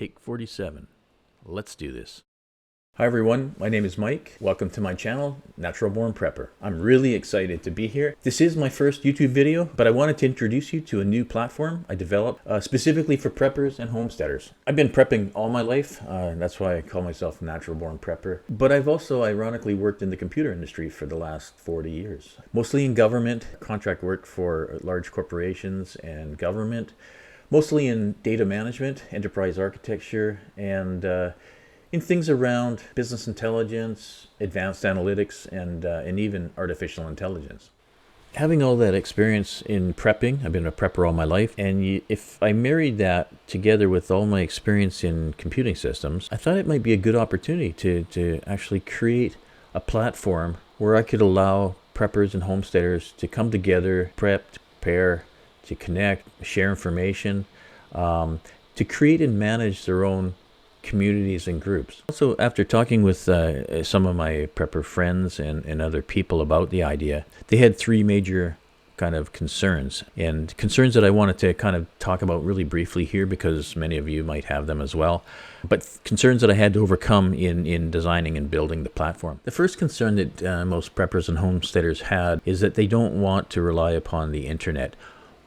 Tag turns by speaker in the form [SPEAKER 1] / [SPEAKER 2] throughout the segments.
[SPEAKER 1] Take 47. Let's do this. Hi everyone, my name is Mike. Welcome to my channel, Natural Born Prepper. I'm really excited to be here. This is my first YouTube video, but I wanted to introduce you to a new platform I developed specifically for preppers and homesteaders. I've been prepping all my life. That's why I call myself Natural Born Prepper. But I've also ironically worked in the computer industry for the last 40 years. Mostly in government, contract work for large corporations and government. Mostly in data management, enterprise architecture, and in things around business intelligence, advanced analytics, and even artificial intelligence. Having all that experience in prepping, I've been a prepper all my life, and if I married that together with all my experience in computing systems, I thought it might be a good opportunity to actually create a platform where I could allow preppers and homesteaders to come together, prep, to prepare, to connect, share information, to create and manage their own communities and groups. Also, after talking with some of my prepper friends and other people about the idea, they had three major kind of concerns, and concerns that I wanted to kind of talk about really briefly here because many of you might have them as well, but concerns that I had to overcome in designing and building the platform. The first concern that most preppers and homesteaders had is that they don't want to rely upon the internet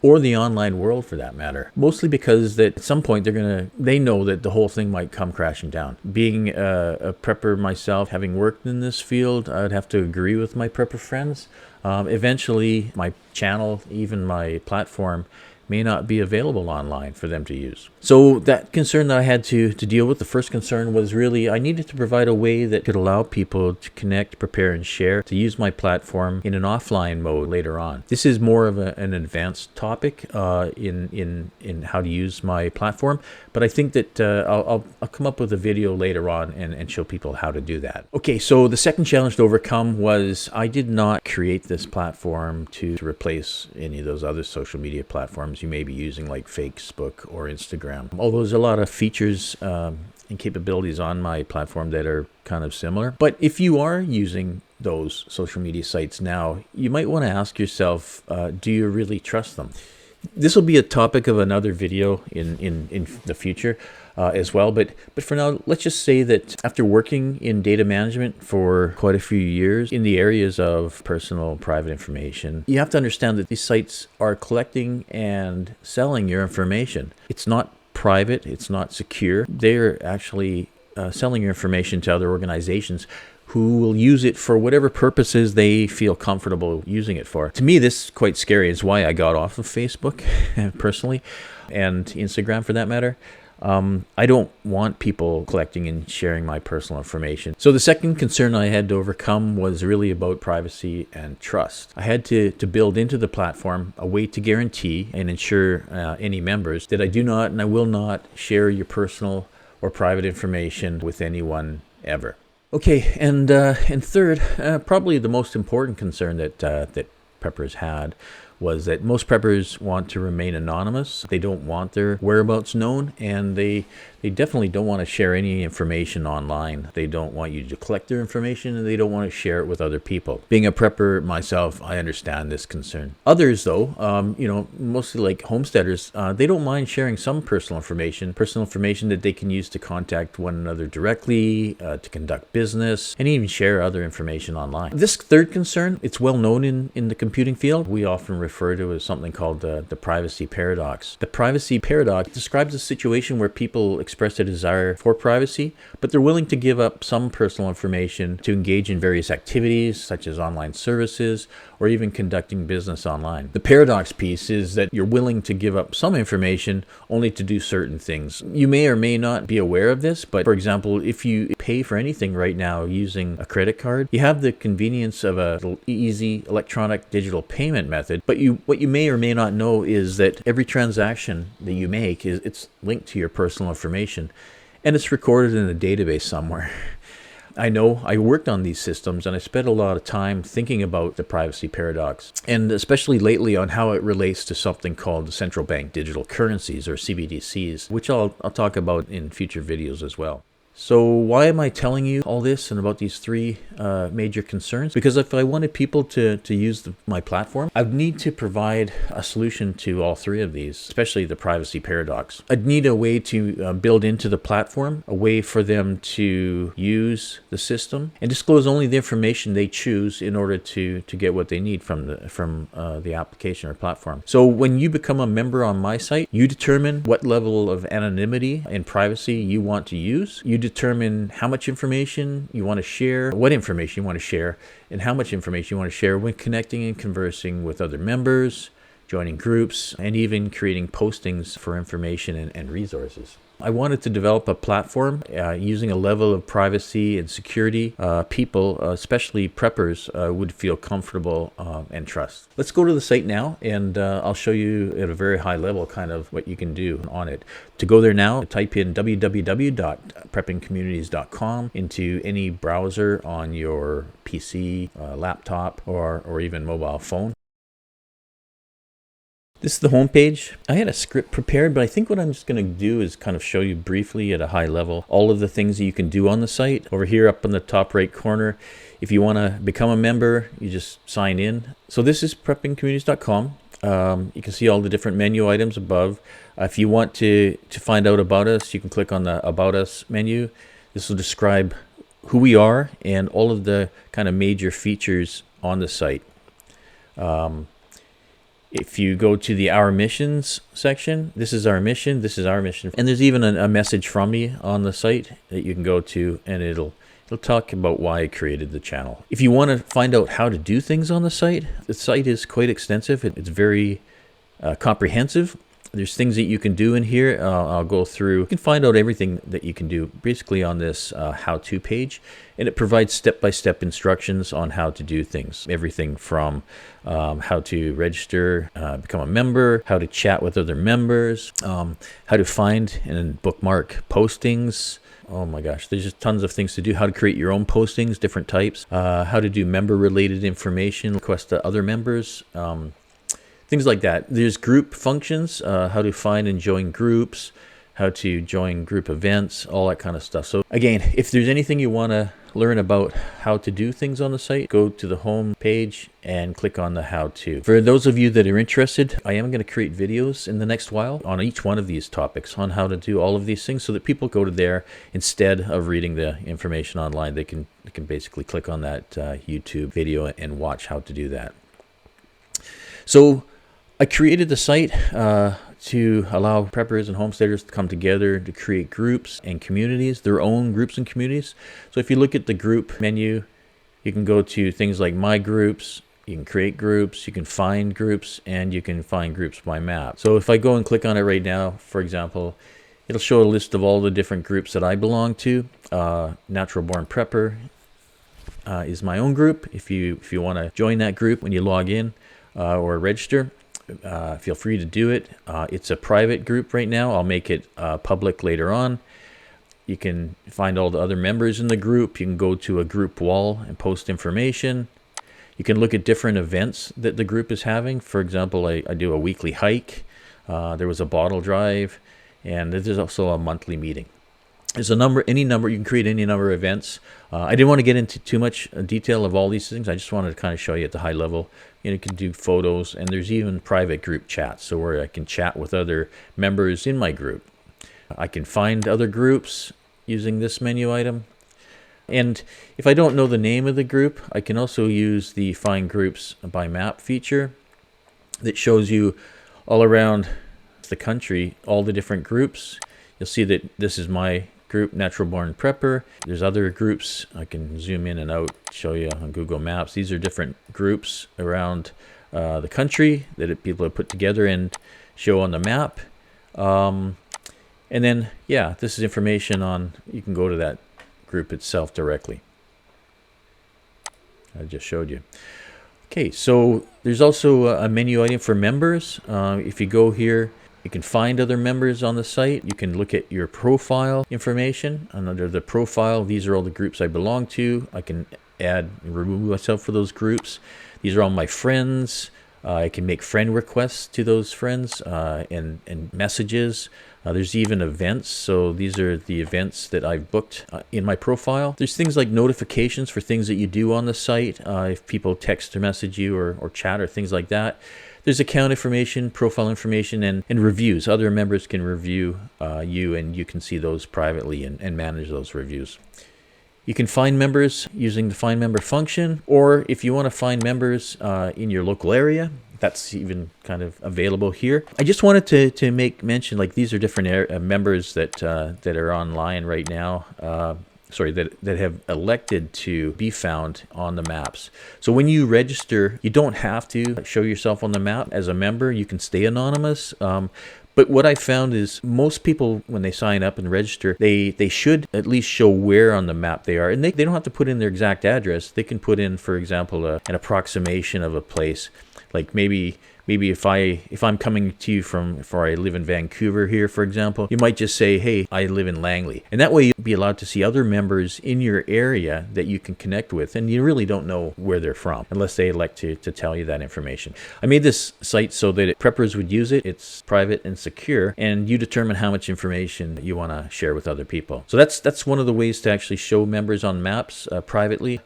[SPEAKER 1] or the online world for that matter. Mostly because that at some point they know that the whole thing might come crashing down. Being a prepper myself, having worked in this field, I'd have to agree with my prepper friends. Eventually my channel, even my platform, may not be available online for them to use. So that concern that I had to deal with, the first concern was really I needed to provide a way that could allow people to connect, prepare, and share, to use my platform in an offline mode later on. This is more of an advanced topic in how to use my platform, but I think that I'll come up with a video later on and show people how to do that. Okay, so the second challenge to overcome was I did not create this platform to replace any of those other social media platforms you may be using like Facebook or Instagram. Although there's a lot of features and capabilities on my platform that are kind of similar. But if you are using those social media sites now, you might want to ask yourself, do you really trust them? This will be a topic of another video in the future as well. But for now, let's just say that after working in data management for quite a few years in the areas of personal private information, you have to understand that these sites are collecting and selling your information. It's not private, it's not secure. They're actually selling your information to other organizations who will use it for whatever purposes they feel comfortable using it for. To me, this is quite scary. It's why I got off of Facebook personally, and Instagram for that matter. I don't want people collecting and sharing my personal information. So the second concern I had to overcome was really about privacy and trust. I had to build into the platform a way to guarantee and ensure any members that I do not and I will not share your personal or private information with anyone ever. Okay, and third, probably the most important concern that preppers had was that most preppers want to remain anonymous. They don't want their whereabouts known, and they definitely don't want to share any information online. They don't want you to collect their information, and they don't want to share it with other people. Being a prepper myself, I understand this concern. Others though, mostly like homesteaders, they don't mind sharing some personal information that they can use to contact one another directly, to conduct business, and even share other information online. This third concern, it's well known in the computing field. We often refer to as something called the privacy paradox. The privacy paradox describes a situation where people express a desire for privacy, but they're willing to give up some personal information to engage in various activities such as online services or even conducting business online. The paradox piece is that you're willing to give up some information only to do certain things. You may or may not be aware of this, but for example, if you pay for anything right now using a credit card, you have the convenience of a easy electronic digital payment method, but what you may or may not know is that every transaction that you make it's linked to your personal information, and it's recorded in a database somewhere. I know I worked on these systems and I spent a lot of time thinking about the privacy paradox, and especially lately on how it relates to something called central bank digital currencies or CBDCs, which I'll talk about in future videos as well. So why am I telling you all this and about these three major concerns? Because if I wanted people to use my platform, I'd need to provide a solution to all three of these, especially the privacy paradox. I'd need a way to build into the platform, a way for them to use the system and disclose only the information they choose in order to get what they need from the application or platform. So when you become a member on my site, you determine what level of anonymity and privacy you want to use. You determine how much information you want to share, what information you want to share, and how much information you want to share when connecting and conversing with other members, joining groups, and even creating postings for information and resources. I wanted to develop a platform using a level of privacy and security people, especially preppers, would feel comfortable and trust. Let's go to the site now, and I'll show you at a very high level kind of what you can do on it. To go there now, type in www.preppingcommunities.com into any browser on your PC, laptop, or even mobile phone. This is the home page. I had a script prepared, but I think what I'm just going to do is kind of show you briefly at a high level all of the things that you can do on the site. Over here up in the top right corner, if you want to become a member, you just sign in. So this is preppingcommunities.com. You can see all the different menu items above. If you want to find out about us, you can click on the About Us menu. This will describe who we are and all of the kind of major features on the site. If you go to the Our Missions section, this is our mission, this is our mission. And there's even a message from me on the site that you can go to, and it'll talk about why I created the channel. If you want to find out how to do things on the site is quite extensive. It's very comprehensive. There's things that you can do in here. I'll go through. You can find out everything that you can do basically on this how-to page, and it provides step-by-step instructions on how to do things. Everything from how to register, become a member, how to chat with other members, how to find and bookmark postings. Oh my gosh, there's just tons of things to do. How to create your own postings, different types, how to do member-related information, request to other members, things like that. There's group functions, how to find and join groups, how to join group events, all that kind of stuff. So again, if there's anything you want to learn about how to do things on the site, go to the home page and click on the how to. For those of you that are interested, I am going to create videos in the next while on each one of these topics on how to do all of these things so that people go to there instead of reading the information online. They can basically click on that YouTube video and watch how to do that. So I created the site to allow preppers and homesteaders to come together to create groups and communities, their own groups and communities. So if you look at the group menu, you can go to things like My Groups, you can create groups, you can find groups, and you can find groups by map. So if I go and click on it right now, for example, it'll show a list of all the different groups that I belong to. Natural Born Prepper is my own group. If you want to join that group when you log in or register, feel free to do it. It's a private group right now. I'll make it public later on. You can find all the other members in the group. You can go to a group wall and post information. You can look at different events that the group is having. For example, I do a weekly hike. There was a bottle drive, and there's also a monthly meeting. There's a number, you can create any number of events. I didn't want to get into too much detail of all these things. I just wanted to kind of show you at the high level. You can do photos, and there's even private group chats, so where I can chat with other members in my group. I can find other groups using this menu item. And if I don't know the name of the group, I can also use the Find Groups by Map feature that shows you all around the country all the different groups. You'll see that this is my group, Natural Born Prepper. There's other groups. I can zoom in and out, show you on Google Maps. These are different groups around the country that people have put together and show on the map. And then, yeah, this is information on, you can go to that group itself directly. I just showed you. Okay, so there's also a menu item for members. If you go here, you can find other members on the site. You can look at your profile information. And under the profile, these are all the groups I belong to. I can add and remove myself for those groups. These are all my friends. I can make friend requests to those friends and messages. There's even events. So these are the events that I've booked in my profile. There's things like notifications for things that you do on the site. If people text or message you or chat or things like that. There's account information, profile information, and reviews. Other members can review you, and you can see those privately and manage those reviews. You can find members using the find member function, or if you want to find members in your local area, that's even kind of available here. I just wanted to make mention, like, these are different members that that are online right now. That have elected to be found on the maps. So when you register, you don't have to show yourself on the map as a member. You can stay anonymous. But what I found is most people, when they sign up and register, they should at least show where on the map they are. And they don't have to put in their exact address. They can put in, for example, an approximation of a place. Like maybe if I'm coming to you for I live in Vancouver here, for example, you might just say, hey, I live in Langley. And that way you'll be allowed to see other members in your area that you can connect with. And you really don't know where they're from unless they elect to tell you that information. I made this site so that preppers would use it. It's private and secure, and you determine how much information you want to share with other people. So that's one of the ways to actually show members on maps privately.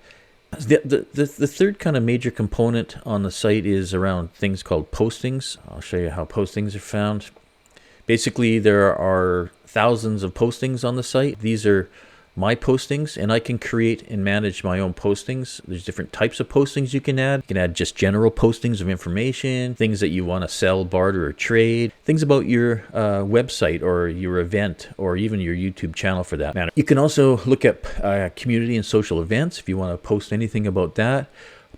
[SPEAKER 1] The third kind of major component on the site is around things called postings. I'll show you how postings are found. Basically, there are thousands of postings on the site. These are my postings, and I can create and manage my own postings. There's different types of postings you can add. You can add just general postings of information, things that you want to sell, barter, or trade, things about your website or your event, or even your YouTube channel for that matter. You can also look at community and social events if you want to post anything about that.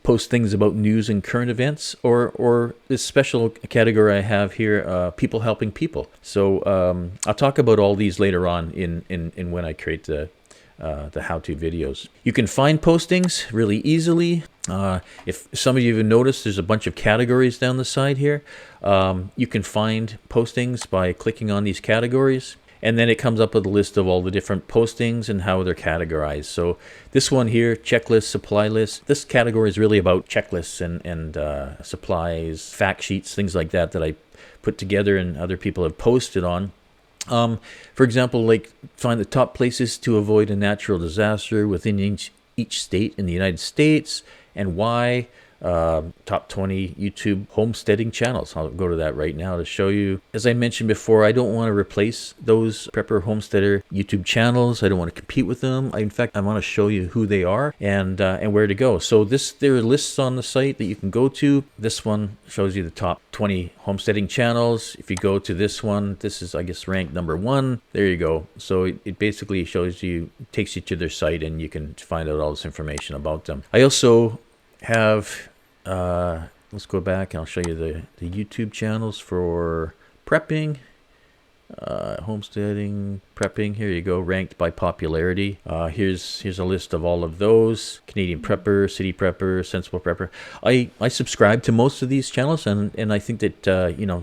[SPEAKER 1] Post things about news and current events, or this special category I have here, people helping people. So I'll talk about all these later on in when I create the how-to videos. You can find postings really easily. If some of you have noticed, there's a bunch of categories down the side here. You can find postings by clicking on these categories. And then it comes up with a list of all the different postings and how they're categorized. So this one here, checklist, supply list. This category is really about checklists and supplies, fact sheets, things like that I put together and other people have posted on. For example, like find the top places to avoid a natural disaster within each state in the United States and why. Top 20 YouTube homesteading channels. I'll go to that right now to show you. As I mentioned before, I don't want to replace those prepper homesteader YouTube channels. I don't want to compete with them. In fact, I want to show you who they are and where to go. So there are lists on the site that you can go to. This one shows you the top 20 homesteading channels. If you go to this one, this is, I guess, ranked number 1. There you go. So it basically takes you to their site, and you can find out all this information about them. I also have let's go back and I'll show you the YouTube channels for prepping, homesteading, prepping. Here you go, ranked by popularity. Here's a list of all of those: Canadian Prepper, City Prepper, Sensible Prepper. I subscribe to most of these channels, and I think that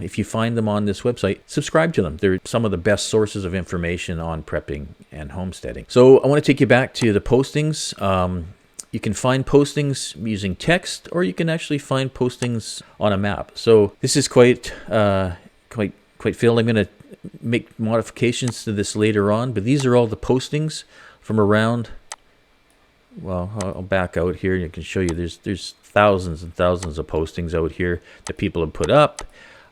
[SPEAKER 1] if you find them on this website, subscribe to them. They're some of the best sources of information on prepping and homesteading. So I want to take you back to the postings. You can find postings using text, or you can actually find postings on a map. So this is quite filled. I'm going to make modifications to this later on, but these are all the postings from around. Well, I'll back out here and I can show you. There's thousands and thousands of postings out here that people have put up.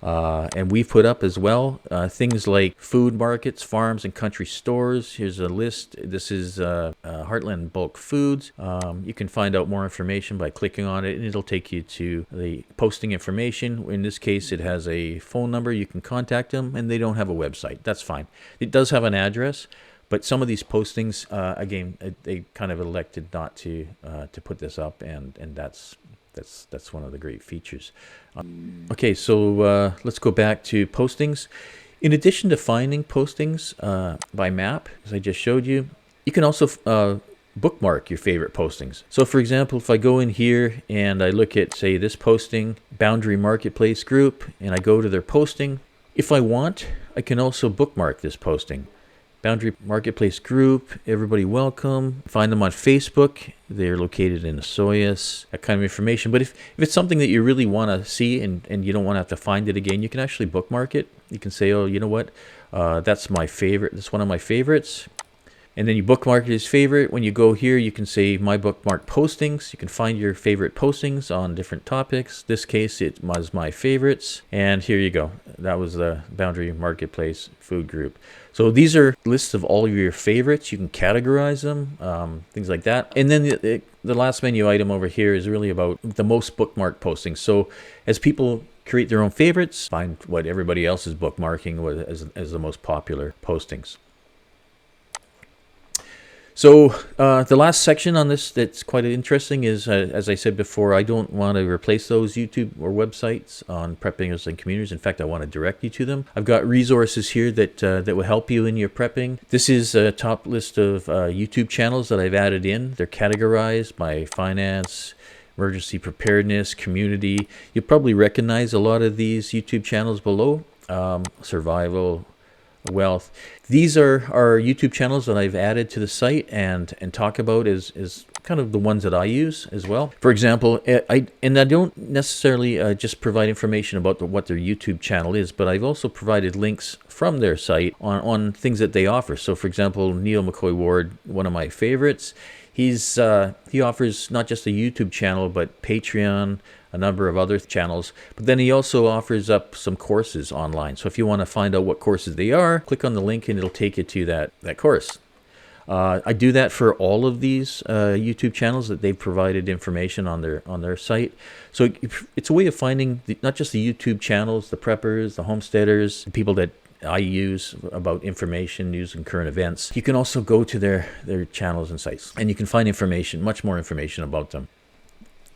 [SPEAKER 1] And we've put up as well things like food markets, farms, and country stores. Here's a list. This is Heartland Bulk Foods. You can find out more information by clicking on it, and it'll take you to the posting information. In this case, it has a phone number. You can contact them, and they don't have a website. That's fine. It does have an address, but some of these postings, again, they kind of elected not to put this up, and that's one of the great features. Okay, so let's go back to postings. In addition to finding postings by map, as I just showed you, you can also bookmark your favorite postings. So for example, if I go in here and I look at, say, this posting, Boundary Marketplace Group, and I go to their posting, if I want, I can also bookmark this posting. Boundary Marketplace group. Everybody welcome. Find them on Facebook. They're located in Osoyoos, that kind of information. But if it's something that you really want to see and you don't want to have to find it again, you can actually bookmark it. You can say, oh, you know what? That's my favorite. That's one of my favorites. And then you bookmark it as favorite. When you go here, you can say my bookmark postings. You can find your favorite postings on different topics. This case, it was my favorites. And here you go. That was the Boundary Marketplace food group. So these are lists of all of your favorites. You can categorize them, things like that. And then the last menu item over here is really about the most bookmarked postings. So as people create their own favorites, find what everybody else is bookmarking as the most popular postings. So the last section on this that's quite interesting is, as I said before, I don't want to replace those YouTube or websites on preppers and communities. In fact, I want to direct you to them. I've got resources here that will help you in your prepping. This is a top list of YouTube channels that I've added in. They're categorized by finance, emergency preparedness, community. You'll probably recognize a lot of these YouTube channels below. Survival, wealth. These are YouTube channels that I've added to the site and talk about as kind of the ones that I use as well. For example, I don't necessarily just provide information about what their YouTube channel is, but I've also provided links from their site on things that they offer. So for example, Neil McCoy Ward, one of my favorites, he offers not just a YouTube channel, but Patreon, a number of other channels, but then he also offers up some courses online. So if you want to find out what courses they are, click on the link and it'll take you to that course. I do that for all of these YouTube channels that they've provided information on their site. So it's a way of finding not just the YouTube channels, the preppers, the homesteaders, the people that I use about information, news, and current events. You can also go to their channels and sites, and you can find information, much more information about them.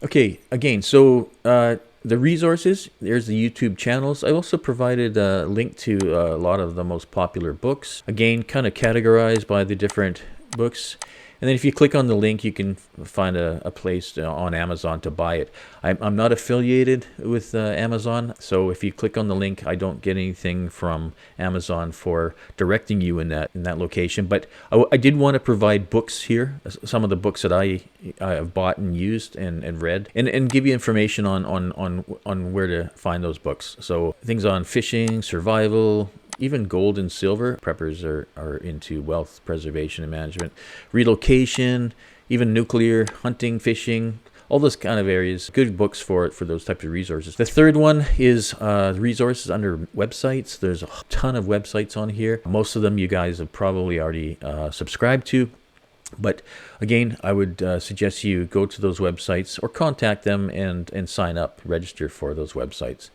[SPEAKER 1] Okay, again, so the resources, there's the YouTube channels. I also provided a link to a lot of the most popular books. Again, kind of categorized by the different books. And then if you click on the link, you can find a place on Amazon to buy it. I'm not affiliated with Amazon, so if you click on the link, I don't get anything from Amazon for directing you in that location. But I did want to provide books here, some of the books that I have bought and used and read, and give you information on where to find those books. So things on fishing, survival, even gold and silver. Preppers are into wealth preservation and management, relocation, even nuclear, hunting, fishing, all those kind of areas. Good books for those types of resources. The third one is resources under websites. There's a ton of websites on here. Most of them you guys have probably already subscribed to. But again, I would suggest you go to those websites or contact them and sign up, register for those websites.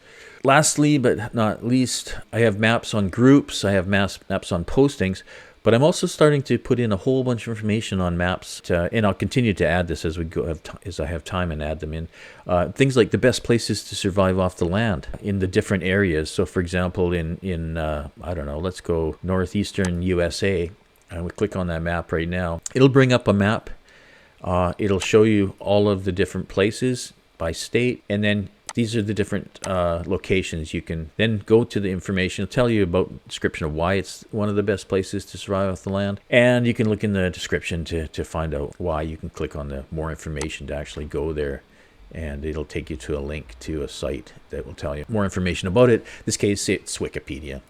[SPEAKER 1] Lastly, but not least, I have maps on groups. I have maps on postings, but I'm also starting to put in a whole bunch of information on maps, and I'll continue to add this as we go, as I have time and add them in. Things like the best places to survive off the land in the different areas. So for example, in I don't know, let's go northeastern USA. And we click on that map right now. It'll bring up a map. It'll show you all of the different places by state. And then these are the different locations. You can then go to the information. It'll tell you about the description of why it's one of the best places to survive off the land. And you can look in the description to find out why. You can click on the more information to actually go there. And it'll take you to a link to a site that will tell you more information about it. In this case, it's Wikipedia.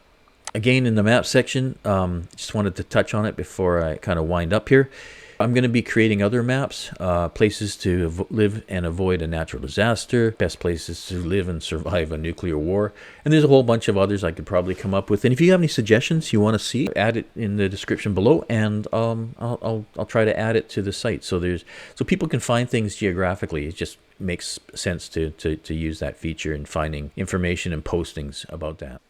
[SPEAKER 1] Again, in the map section, just wanted to touch on it before I kind of wind up here. I'm going to be creating other maps, places to live and avoid a natural disaster, best places to live and survive a nuclear war, and there's a whole bunch of others I could probably come up with. And if you have any suggestions you want to see, add it in the description below, and I'll try to add it to the site so people can find things geographically. It just makes sense to use that feature in finding information and postings about that.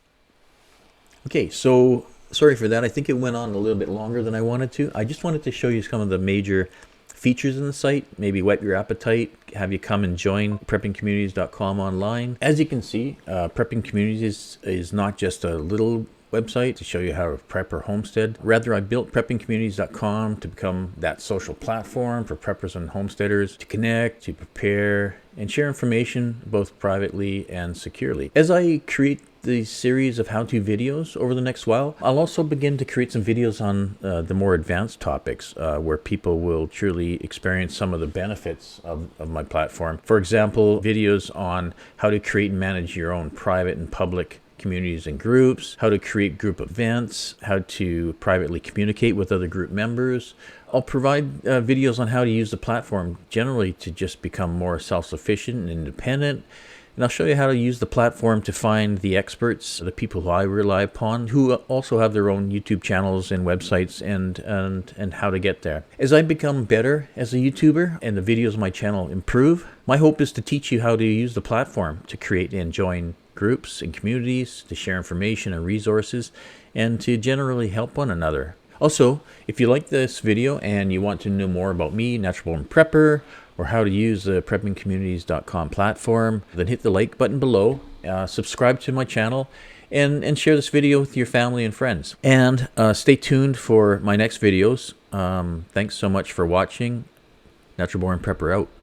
[SPEAKER 1] Okay, so sorry for that. I think it went on a little bit longer than I wanted to. I just wanted to show you some of the major features in the site, maybe whet your appetite, have you come and join preppingcommunities.com online. As you can see, Prepping Communities is not just a little website to show you how to prep or homestead. Rather, I built preppingcommunities.com to become that social platform for preppers and homesteaders to connect, to prepare, and share information both privately and securely. As I create the series of how-to videos over the next while. I'll also begin to create some videos on the more advanced topics where people will truly experience some of the benefits of my platform. For example, videos on how to create and manage your own private and public communities and groups, how to create group events, how to privately communicate with other group members. I'll provide videos on how to use the platform generally to just become more self-sufficient and independent. And I'll show you how to use the platform to find the experts, the people who I rely upon, who also have their own YouTube channels and websites, and how to get there. As I become better as a YouTuber and the videos on my channel improve, my hope is to teach you how to use the platform to create and join groups and communities, to share information and resources, and to generally help one another. Also, if you like this video and you want to know more about me, Natural Born Prepper, or how to use the preppingcommunities.com platform, then hit the like button below, subscribe to my channel, and share this video with your family and friends. And stay tuned for my next videos. Thanks so much for watching. Natural Born Prepper out.